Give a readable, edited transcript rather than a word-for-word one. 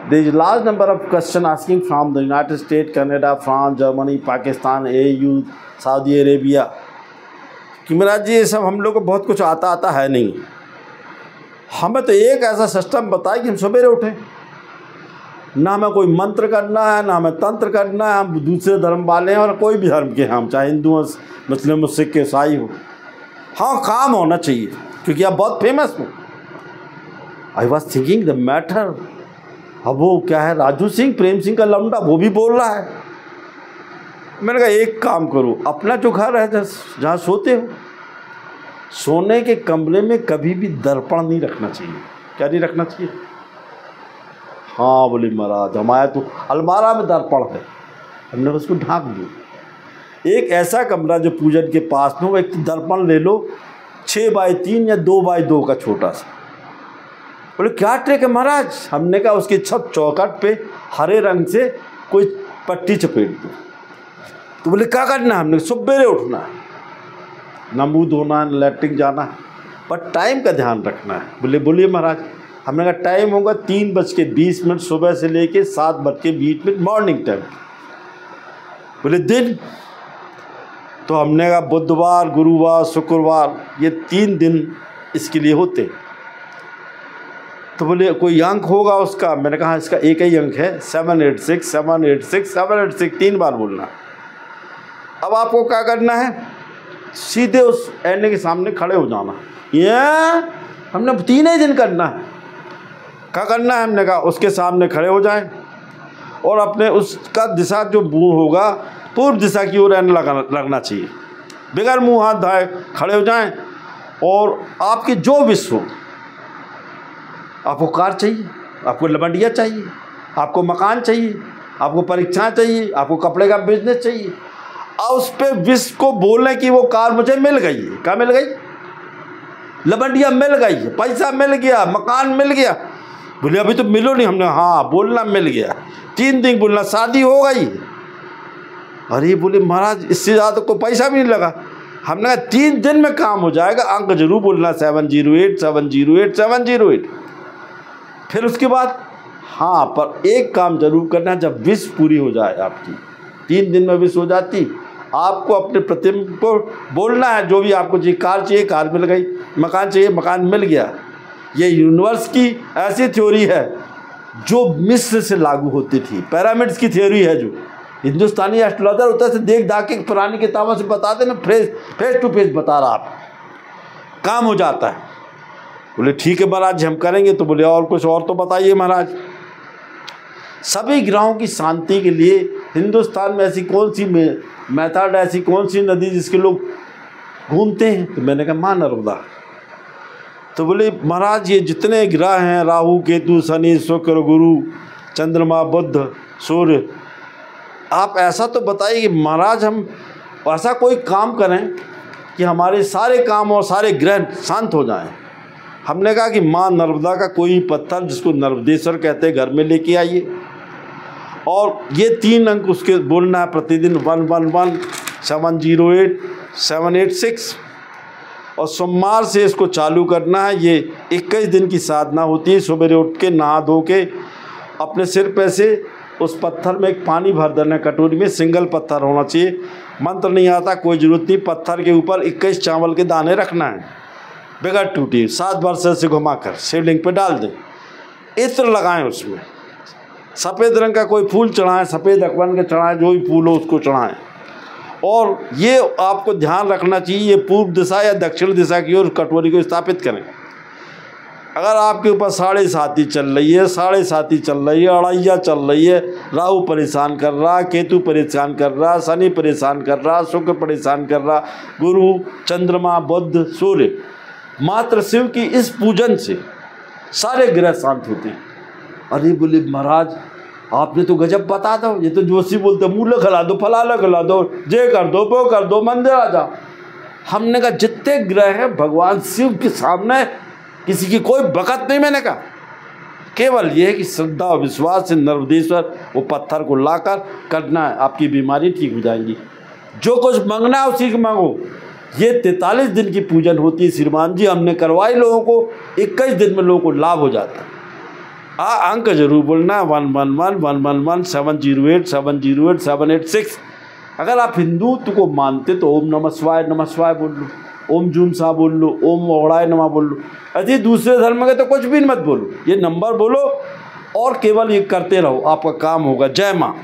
There is a large number of questions asking from the United States, Canada, France, Germany, Pakistan, AU, Saudi Arabia कि महाराज जी ये सब हम लोग को बहुत कुछ आता है नहीं। हमें तो एक ऐसा सिस्टम बताए कि हम सवेरे उठें, ना हमें कोई मंत्र करना है, ना हमें तंत्र करना है। हम दूसरे धर्म वाले हैं और कोई भी धर्म के हैं, हम चाहे हिंदू हो, मुस्लिम, सिख, ईसाई हो। हाँ, काम होना चाहिए क्योंकि आप बहुत फेमस हो। I was thinking the matter. अब वो क्या है, राजू सिंह, प्रेम सिंह का लौंडा, वो भी बोल रहा है। मैंने कहा एक काम करो, अपना जो घर है जहाँ सोते हो, सोने के कमरे में कभी भी दर्पण नहीं रखना चाहिए। क्या नहीं रखना चाहिए? हाँ बोले महाराज हमारे तो अलमारा में दर्पण है, हमने उसको ढांक दिया। एक ऐसा कमरा जो पूजन के पास में हो, एक दर्पण ले लो 6x3 या 2x2 का छोटा सा। बोले क्या ट्रिक है महाराज? हमने कहा उसकी छत चौखट पे हरे रंग से कोई पट्टी चपेट दो। तो बोले क्या करना है? हमने सुबेरे उठना है, न मुँह धोना है, न लैट्रिन जाना है, पर टाइम का ध्यान रखना है। बोलिए महाराज। हमने कहा टाइम होगा 3:20 सुबह से लेके 7:20 मॉर्निंग टाइम। बोले दिन? तो हमने कहा बुधवार, गुरुवार, शुक्रवार, ये 3 दिन इसके लिए होते। तो बोले कोई अंक होगा उसका? मैंने कहा इसका एक ही अंक है, 786 786 786, 3 बार बोलना। अब आपको क्या करना है? सीधे उस ऐने के सामने खड़े हो जाना। ये हमने 3 ही दिन करना है। क्या करना है? हमने कहा उसके सामने खड़े हो जाएं और अपने उसका दिशा जो मुँह होगा पूर्व दिशा की ओर ऐना लगना चाहिए। बगैर मुँह हाथ धाए खड़े हो जाएं और आपकी जो विश हो, आपको कार चाहिए, आपको लबंडिया चाहिए, आपको मकान चाहिए, आपको परीक्षाएं चाहिए, आपको कपड़े का बिजनेस चाहिए, और उस पर विश को बोलने की वो कार मुझे मिल गई है। क्या मिल गई? लबंडिया मिल गई, पैसा मिल गया, मकान मिल गया। बोले अभी तो मिलो नहीं। हमने हाँ बोलना मिल गया। 3 दिन बोलना, शादी हो गई। अरे बोले महाराज इससे ज़्यादा कोई पैसा भी नहीं लगा। हमने कहा 3 दिन में काम हो जाएगा, अंक जरूर बोलना 708 708 708। फिर उसके बाद हाँ, पर एक काम जरूर करना, जब विश पूरी हो जाए आपकी, 3 दिन में विश हो जाती, आपको अपने प्रतिबिंब को बोलना है जो भी आपको चाहिए। कार चाहिए, कार मिल गई, मकान चाहिए, मकान मिल गया। ये यूनिवर्स की ऐसी थ्योरी है जो मिस्र से लागू होती थी। पिरामिड्स की थ्योरी है जो हिंदुस्तानी एस्ट्रोलॉजर होता है, देख दाख के पुरानी किताबों से बताते ना, फेस टू फेस बता रहा, आप काम हो जाता है। बोले ठीक है महाराज हम करेंगे। तो बोले और कुछ और तो बताइए महाराज। सभी ग्रहों की शांति के लिए हिंदुस्तान में ऐसी कौन सी मेथड, ऐसी कौन सी नदी जिसके लोग घूमते हैं? तो मैंने कहा माँ नर्मदा। तो बोले महाराज ये जितने ग्रह हैं, राहु, केतु, शनि, शुक्र, गुरु, चंद्रमा, बुध, सूर्य, आप ऐसा तो बताइए कि महाराज हम ऐसा कोई काम करें कि हमारे सारे काम और सारे ग्रह शांत हो जाएं। हमने कहा कि माँ नर्मदा का कोई पत्थर जिसको नर्मदेश्वर कहते हैं घर में लेके आइए, और ये 3 अंक उसके बोलना है प्रतिदिन, 111 708 786, और सोमवार से इसको चालू करना है। ये 21 दिन की साधना होती है। सवेरे उठ के नहा धो के अपने सिर पे से उस पत्थर में एक पानी भर देना, कटोरी में, सिंगल पत्थर होना चाहिए। मंत्र नहीं आता, कोई ज़रूरत नहीं। पत्थर के ऊपर 21 चावल के दाने रखना है, बगैर टूटी, 7 बार से घुमाकर शिवलिंग पे डाल दें। इत्र लगाएं, उसमें सफ़ेद रंग का कोई फूल चढ़ाएं, सफ़ेद अकवन के चढ़ाएं, जो भी फूल हो उसको चढ़ाएं। और ये आपको ध्यान रखना चाहिए, ये पूर्व दिशा या दक्षिण दिशा की ओर कटोरी को स्थापित करें। अगर आपके ऊपर 7.5 चल रही है, 7.5 चल रही है, अड़ैया चल रही है, राहु परेशान कर रहा, केतु परेशान कर रहा, शनि परेशान कर रहा, शुक्र परेशान कर रहा, गुरु, चंद्रमा, बुध, सूर्य, मात्र शिव की इस पूजन से सारे ग्रह शांत होते हैं। अरे बोले महाराज आपने तो गजब बता दो, ये तो जोशी बोलते मूल खिला दो, फलाना खिला दो, जे कर दो, वो कर दो, मंदिर आ जाओ। हमने कहा जितने ग्रह हैं भगवान शिव के सामने किसी की कोई बकत नहीं। मैंने कहा केवल ये है कि श्रद्धा और विश्वास से नर्मदेश्वर वो पत्थर को लाकर करना है, आपकी बीमारी ठीक हो जाएगी। जो कुछ मांगना है उसी को मांगो। ये 43 दिन की पूजन होती है श्रीमान जी, हमने करवाई लोगों को, 21 दिन में लोगों को लाभ हो जाता है। अंक जरूर बोलना, 111 111 708 708 786। अगर आप हिंदुत्व को मानते तो ओम नमः शिवाय बोल लो, ओम जूम सा बोल लो, ओम ओगड़ाय नमः बोल लो। यदि दूसरे धर्म के तो कुछ भी मत बोलो, ये नंबर बोलो और केवल ये करते रहो, आपका काम होगा। जय माँ।